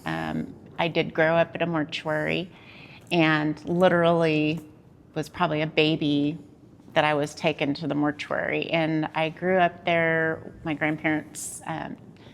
I did grow up at a mortuary and literally was probably a baby that I was taken to the mortuary. And I grew up there. My grandparents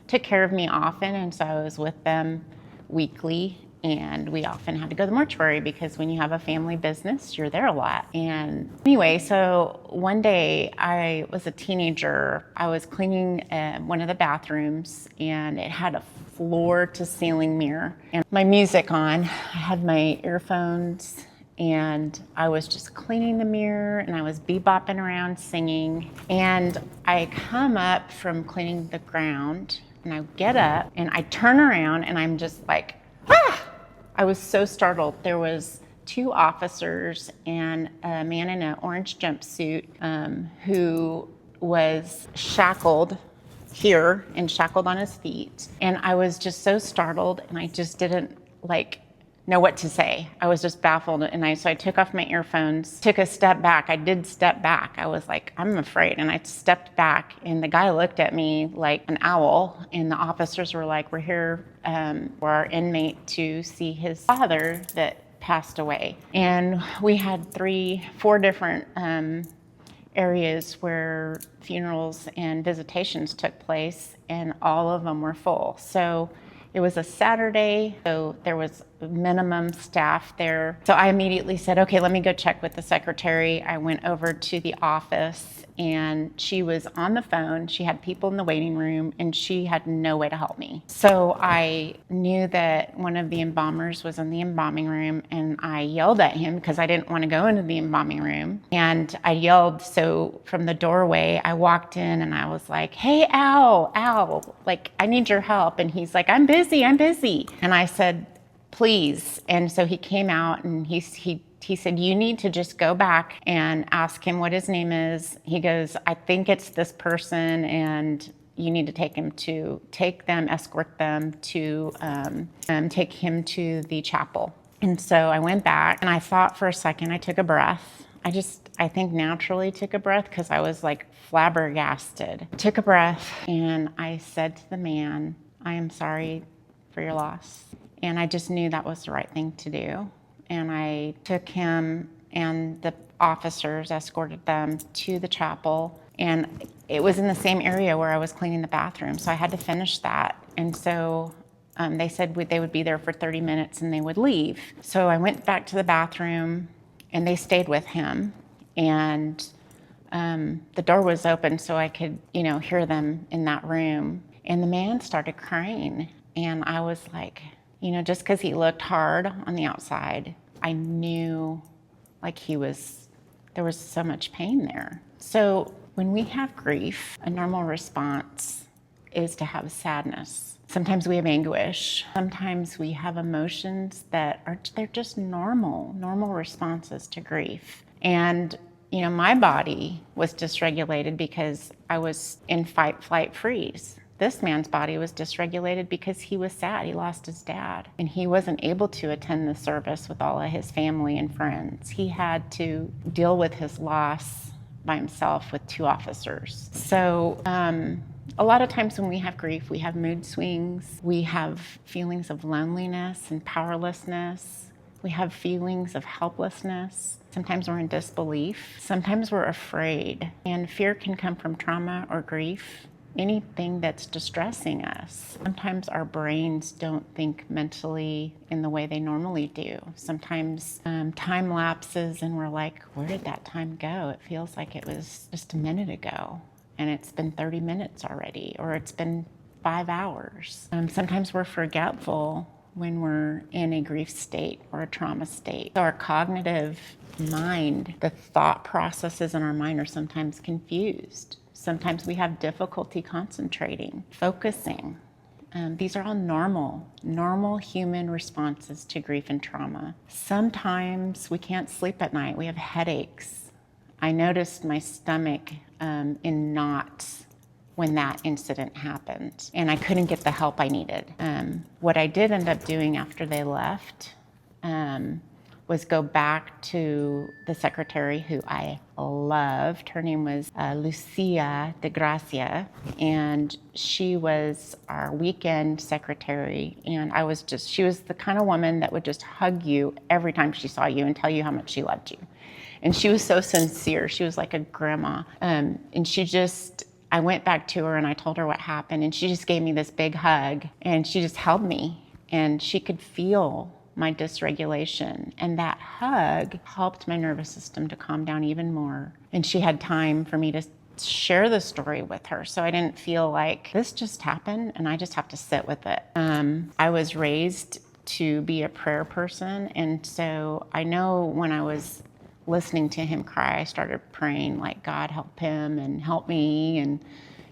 took care of me often, and so I was with them weekly. And we often had to go to the mortuary because when you have a family business, you're there a lot. And anyway, so one day I was a teenager. I was cleaning one of the bathrooms, and it had a floor to ceiling mirror and my music on. I had my earphones and I was just cleaning the mirror and I was bebopping around singing. And I come up from cleaning the ground and I get up and I turn around and I'm just like, ah! I was so startled. There was 2 officers and a man in an orange jumpsuit who was shackled here and shackled on his feet. And I was just so startled and I just didn't know what to say. I was just baffled. And so I took off my earphones, took a step back. I did step back. I was like, I'm afraid. And I stepped back and the guy looked at me like an owl. And the officers were like, we're here for our inmate to see his father that passed away. And we had 4 different areas where funerals and visitations took place, and all of them were full. So it was a Saturday, so there was minimum staff there. So I immediately said, okay, let me go check with the secretary. I went over to the office and she was on the phone. She had people in the waiting room and she had no way to help me. So I knew that one of the embalmers was in the embalming room and I yelled at him because I didn't want to go into the embalming room. And I yelled, so from the doorway, I walked in and I was like, hey, Al, I need your help. And he's like, I'm busy. And I said, please. And so he came out and he said, you need to just go back and ask him what his name is. He goes, I think it's this person and you need to escort them to take him to the chapel. And so I went back and I thought for a second, I took a breath. I think naturally took a breath because I was like flabbergasted. Took a breath and I said to the man, I am sorry for your loss. And I just knew that was the right thing to do. And I took him and the officers escorted them to the chapel. And it was in the same area where I was cleaning the bathroom. So I had to finish that. And so they said they would be there for 30 minutes and they would leave. So I went back to the bathroom and they stayed with him. And the door was open so I could, hear them in that room. And the man started crying. And I was like, just because he looked hard on the outside, I knew there was so much pain there. So when we have grief, a normal response is to have sadness. Sometimes we have anguish. Sometimes we have emotions they're just normal responses to grief. And my body was dysregulated because I was in fight, flight, freeze. This man's body was dysregulated because he was sad. He lost his dad and he wasn't able to attend the service with all of his family and friends. He had to deal with his loss by himself with 2 officers. So a lot of times when we have grief, we have mood swings. We have feelings of loneliness and powerlessness. We have feelings of helplessness. Sometimes we're in disbelief. Sometimes we're afraid. And fear can come from trauma or grief. Anything that's distressing us. Sometimes our brains don't think mentally in the way they normally do. Sometimes time lapses and we're like, where did that time go? It feels like it was just a minute ago and it's been 30 minutes already, or it's been 5 hours. Sometimes we're forgetful when we're in a grief state or a trauma state. So our cognitive mind, the thought processes in our mind are sometimes confused. Sometimes we have difficulty concentrating, focusing. These are all normal human responses to grief and trauma. Sometimes we can't sleep at night. We have headaches. I noticed my stomach in knots when that incident happened, and I couldn't get the help I needed. What I did end up doing after they left was go back to the secretary who I loved. Her name was Lucia de Gracia, and she was our weekend secretary. And she was the kind of woman that would just hug you every time she saw you and tell you how much she loved you. And she was so sincere. She was like a grandma. And I went back to her and I told her what happened, and she just gave me this big hug, and she just held me, and she could feel my dysregulation. And that hug helped my nervous system to calm down even more. And she had time for me to share the story with her. So I didn't feel like this just happened and I just have to sit with it. I was raised to be a prayer person. And so I know when I was listening to him cry, I started praying like, God, help him and help me. And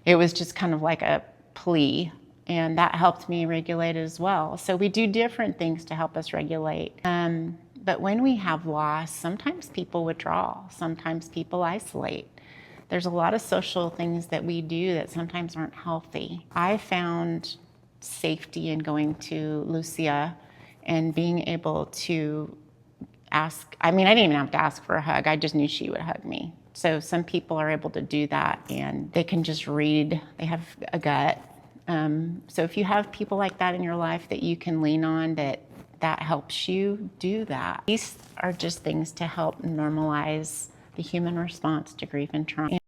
it was just kind of like a plea. And that helped me regulate as well. So we do different things to help us regulate. But when we have loss, sometimes people withdraw, sometimes people isolate. There's a lot of social things that we do that sometimes aren't healthy. I found safety in going to Lucia and being able to ask. I didn't even have to ask for a hug. I just knew she would hug me. So some people are able to do that and they can just read. They have a gut. So if you have people like that in your life that you can lean on, that helps you, do that. These are just things to help normalize the human response to grief and trauma.